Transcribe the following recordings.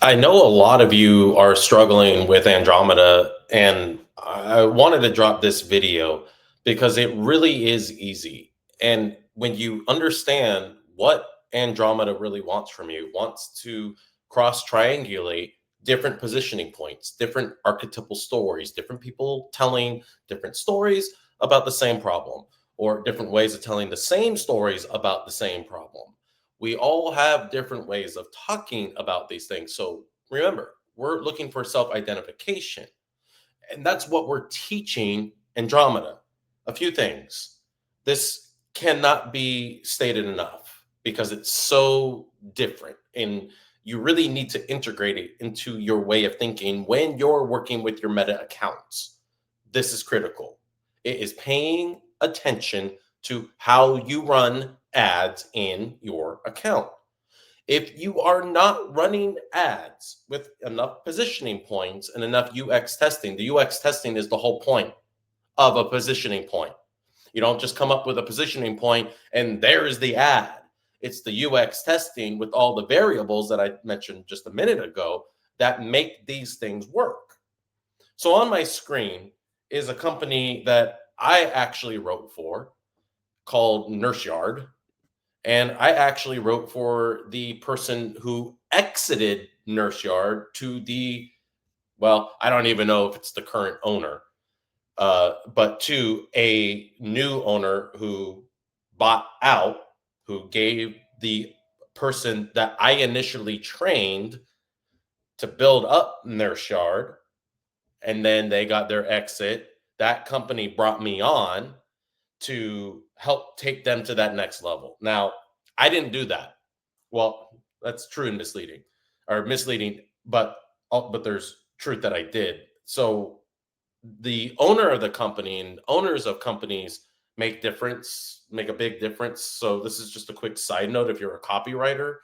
I know a lot of you are struggling with Andromeda, and I wanted to drop this video because it really is easy. And when you understand what Andromeda really wants from you, it wants to cross triangulate different positioning points, different archetypal stories, different people telling different stories about the same problem, or different ways of telling the same stories about the same problem. We all have different ways of talking about these things. So remember, we're looking for self identification. And that's what we're teaching Andromeda. A few things. This cannot be stated enough because it's so different. And you really need to integrate it into your way of thinking when you're working with your meta accounts. This is critical. It is paying attention to how you run ads in your account. If you are not running ads with enough positioning points and enough UX testing, the UX testing is the whole point of a positioning point. You don't just come up with a positioning point and there's the ad. It's the UX testing with all the variables that I mentioned just a minute ago that make these things work. So on my screen is a company that I actually wrote for called Nurse Yard. And I actually wrote for the person who exited Nurse Yard to the, well, I don't even know if it's the current owner, but to a new owner who bought out, who gave the person that I initially trained to build up Nurse Yard, and then they got their exit. That company brought me on to help take them to that next level. Now, I didn't do that. Well, that's true and misleading, or misleading, but there's truth that I did. So the owner of the company and owners of companies make a big difference. So this is just a quick side note. If you're a copywriter,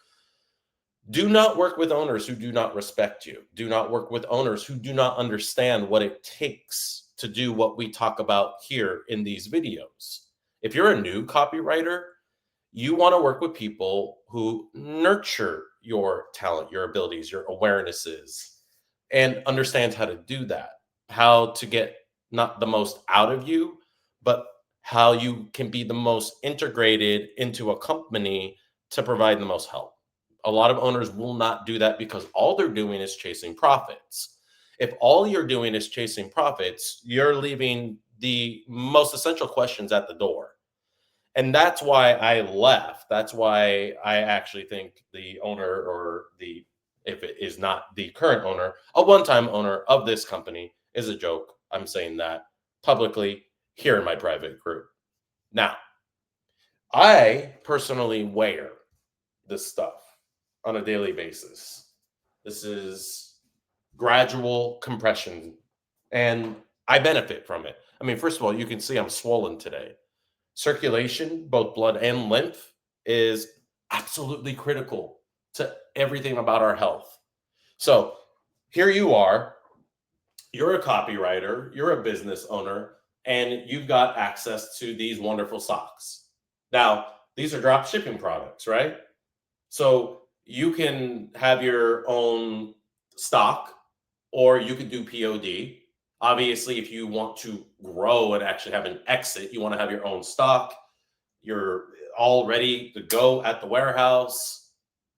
do not work with owners who do not respect you. Do not work with owners who do not understand what it takes to do what we talk about here in these videos. If you're a new copywriter, you want to work with people who nurture your talent, your abilities, your awarenesses, and understands how to do that, how to get not the most out of you, but how you can be the most integrated into a company to provide the most help. A lot of owners will not do that because all they're doing is chasing profits. If all you're doing is chasing profits, you're leaving the most essential questions at the door. And that's why I left. That's why I actually think the owner, or the, if it is not the current owner, a one-time owner of this company, is a joke. I'm saying that publicly here in my private group. Now, I personally wear this stuff on a daily basis. This is gradual compression, and I benefit from it. I mean, first of all, you can see I'm swollen today. Circulation, both blood and lymph, is absolutely critical to everything about our health. So here you are, you're a copywriter, you're a business owner, and you've got access to these wonderful socks. Now, these are drop shipping products, right? So you can have your own stock, or you could do POD. Obviously, if you want to grow and actually have an exit, you want to have your own stock. You're all ready to go at the warehouse.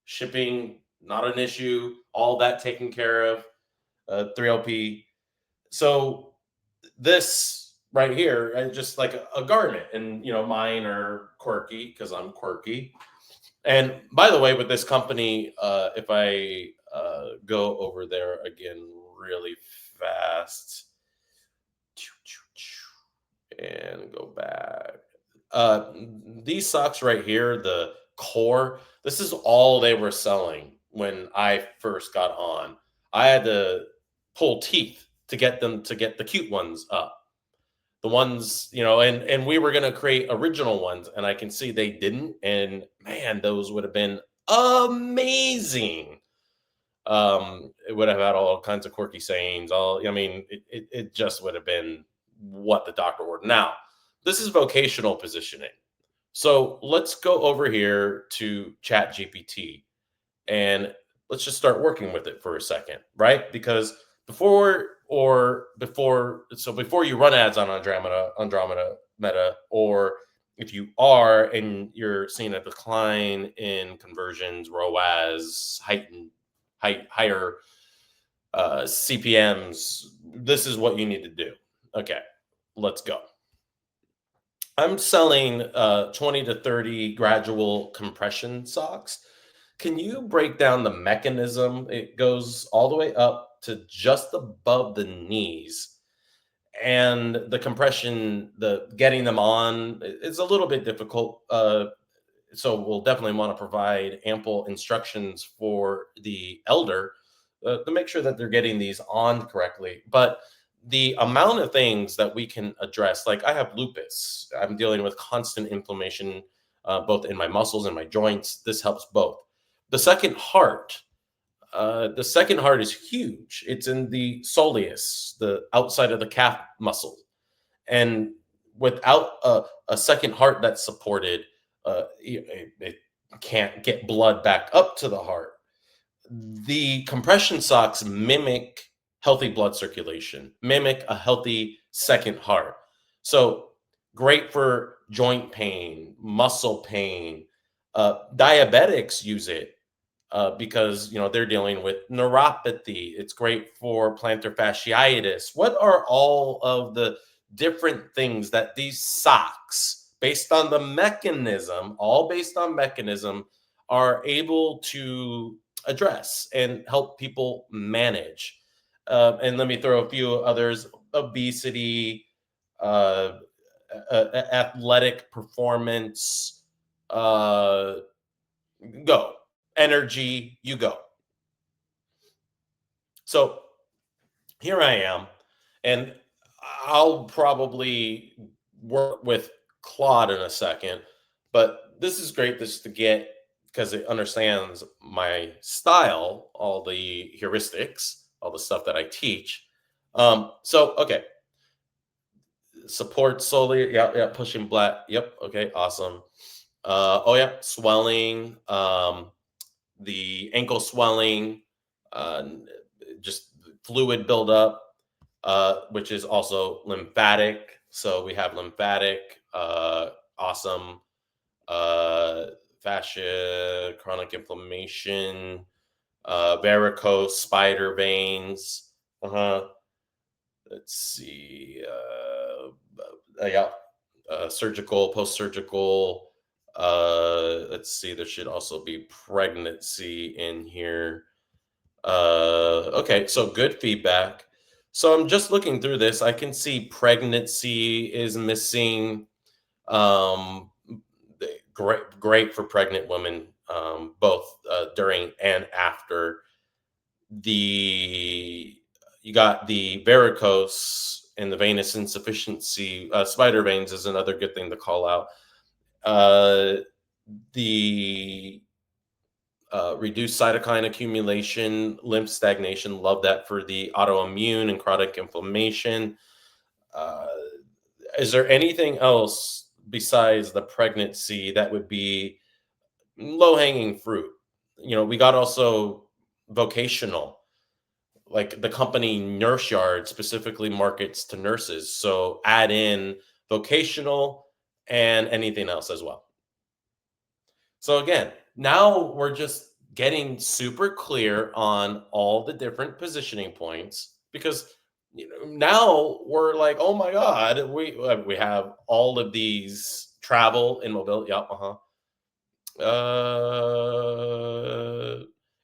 Shipping, not an issue. All that taken care of. 3LP. So this right here, just like a garment, and mine are quirky because I'm quirky. And by the way, with this company, if I go over there again really fast and go back, uh, these socks right here, the core, this is all they were selling when I first got on. I had to pull teeth to get them to get the cute ones up. The ones, and we were going to create original ones, and I can see they didn't. And man, those would have been amazing. It would have had all kinds of quirky sayings. It just would have been what the doctor ordered. Now, this is vocational positioning. So let's go over here to Chat GPT. And let's just start working with it for a second, right? Because before you run ads on Andromeda Meta, or if you are and you're seeing a decline in conversions, ROAS, higher CPMs, this is what you need to do. Okay, let's go. I'm selling 20 to 30 gradual compression socks. Can you break down the mechanism? It goes all the way up to just above the knees. And the compression, the getting them on is a little bit difficult. So we'll definitely want to provide ample instructions for the elder to make sure that they're getting these on correctly. But the amount of things that we can address, like I have lupus, I'm dealing with constant inflammation, both in my muscles and my joints. This helps both. The second heart, the second heart is huge. It's in the soleus, the outside of the calf muscle, and without a second heart that's supported, it can't get blood back up to the heart. The compression socks mimic healthy blood circulation, mimic a healthy second heart. So great for joint pain, muscle pain. Diabetics use it because they're dealing with neuropathy. It's great for plantar fasciitis. What are all of the different things that these socks, based on the mechanism, all based on mechanism, are able to address and help people manage? And let me throw a few others: obesity, uh, athletic performance. Uh, go energy, you go. So here I am, and I'll probably work with Claude in a second, but this is great just to get, because it understands my style, all the heuristics, all the stuff that I teach. So okay, support solely, yeah, yeah, pushing black, yep, okay, awesome. Oh yeah, swelling, the ankle swelling, uh, just fluid buildup, which is also lymphatic. So we have lymphatic, awesome, uh, fascia, chronic inflammation, varicose, spider veins. Uh-huh. Let's see. Yeah, surgical, post surgical. Let's see. There should also be pregnancy in here. Okay, so good feedback. So I'm just looking through this. I can see pregnancy is missing. Um, great for pregnant women, both during and after. The You got the varicose and the venous insufficiency. Spider veins is another good thing to call out. Uh, the Reduced cytokine accumulation, lymph stagnation. Love that for the autoimmune and chronic inflammation. Uh, is there anything else besides the pregnancy that would be low hanging fruit? We got also vocational, like the company Nurse Yard specifically markets to nurses. So add in vocational and anything else as well. So again, now we're just getting super clear on all the different positioning points, because now we're like, oh my god, we have all of these travel and mobility. Yeah,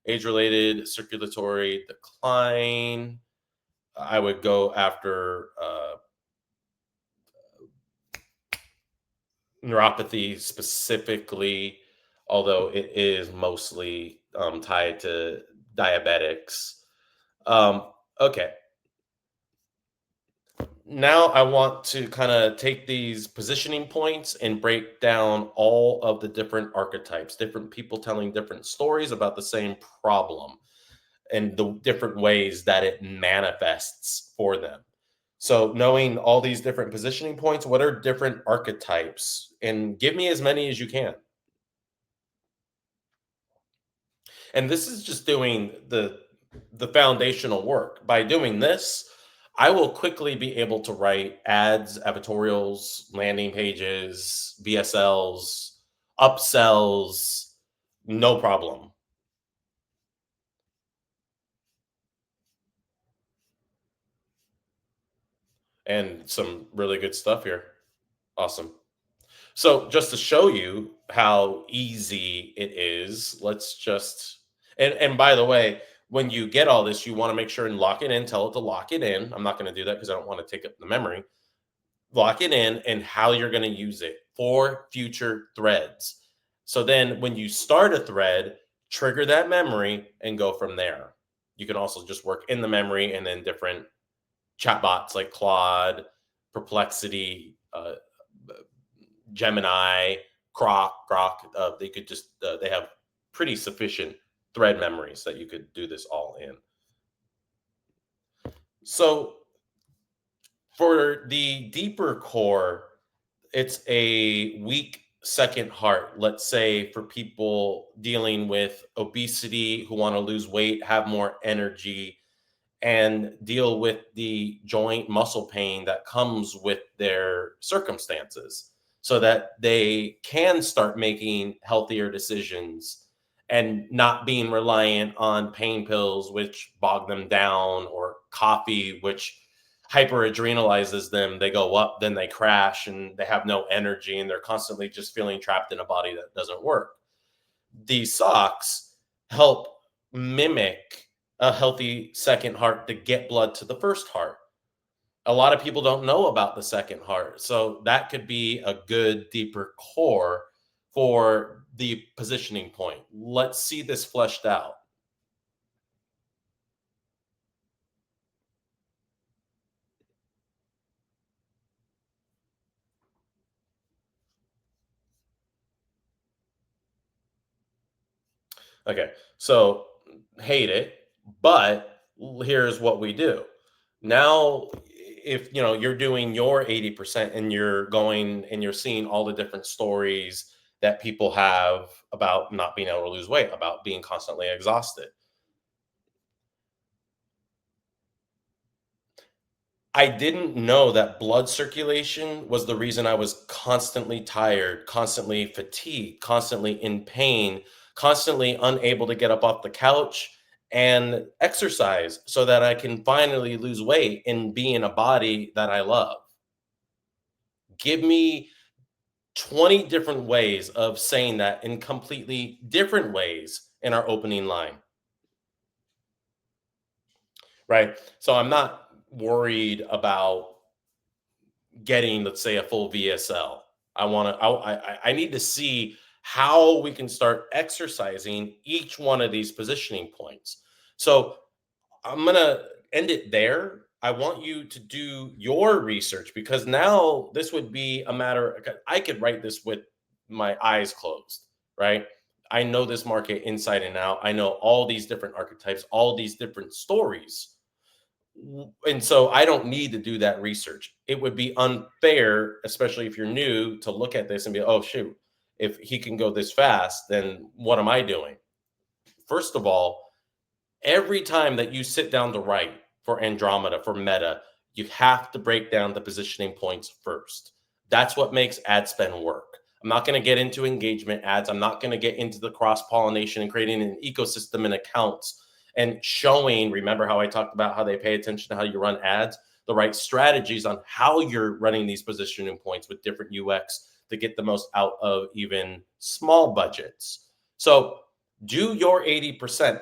age related circulatory decline. I would go after neuropathy specifically, although it is mostly tied to diabetics. Um, okay, now I want to kind of take these positioning points and break down all of the different archetypes, different people telling different stories about the same problem, and the different ways that it manifests for them. So, knowing all these different positioning points, what are different archetypes? And give me as many as you can. And this is just doing the foundational work. By doing this, I will quickly be able to write ads, advertorials, landing pages, VSLs, upsells, no problem. And some really good stuff here. Awesome. So just to show you how easy it is, let's just and by the way, when you get all this, you want to make sure and lock it in, tell it to lock it in. I'm not going to do that because I don't want to take up the memory. Lock it in and how you're going to use it for future threads. So then when you start a thread, trigger that memory and go from there. You can also just work in the memory and then different chatbots like Claude, Perplexity, Gemini, Grok. They could just they have pretty sufficient thread memories that you could do this all in. So for the deeper core, it's a weak second heart. Let's say for people dealing with obesity who want to lose weight, have more energy, and deal with the joint muscle pain that comes with their circumstances so that they can start making healthier decisions and not being reliant on pain pills which bog them down or coffee which hyperadrenalizes them. They go up, then they crash, and they have no energy, and they're constantly just feeling trapped in a body that doesn't work. These socks help mimic a healthy second heart to get blood to the first heart. A lot of people don't know about the second heart. So that could be a good, deeper core for the positioning point. Let's see this fleshed out. Okay. So hate it, but here's what we do. Now, if you're doing your 80% and you're going and you're seeing all the different stories that people have about not being able to lose weight, about being constantly exhausted. I didn't know that blood circulation was the reason I was constantly tired, constantly fatigued, constantly in pain, constantly unable to get up off the couch and exercise so that I can finally lose weight and be in a body that I love. Give me 20 different ways of saying that in completely different ways in our opening line, right? So I'm not worried about getting, let's say, a full VSL. I want to, I need to see how we can start exercising each one of these positioning points. So I'm going to end it there. I want you to do your research because now this would be a matter, I could write this with my eyes closed, right? I know this market inside and out. I know all these different archetypes, all these different stories, and so I don't need to do that research. It would be unfair, especially if you're new, to look at this and be, oh, shoot, if he can go this fast, then what am I doing? First of all, every time that you sit down to write for Andromeda, for Meta, you have to break down the positioning points first. That's what makes ad spend work. I'm not going to get into engagement ads. I'm not going to get into the cross pollination and creating an ecosystem and accounts and showing. Remember how I talked about how they pay attention to how you run ads, the right strategies on how you're running these positioning points with different UX to get the most out of even small budgets. So do your 80%.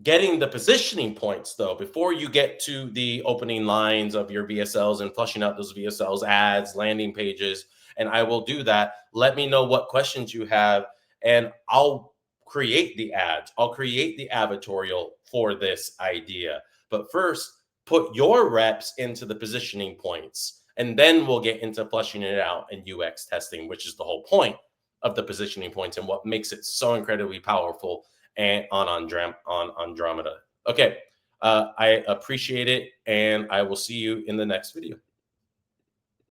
Getting the positioning points though before you get to the opening lines of your VSLs and flushing out those VSLs, ads, landing pages, and I will do that. Let me know what questions you have and I'll create the ads. I'll create the advertorial for this idea. But first, put your reps into the positioning points and then we'll get into flushing it out and UX testing, which is the whole point of the positioning points and what makes it so incredibly powerful and on Andromeda. Okay, I appreciate it, and I will see you in the next video.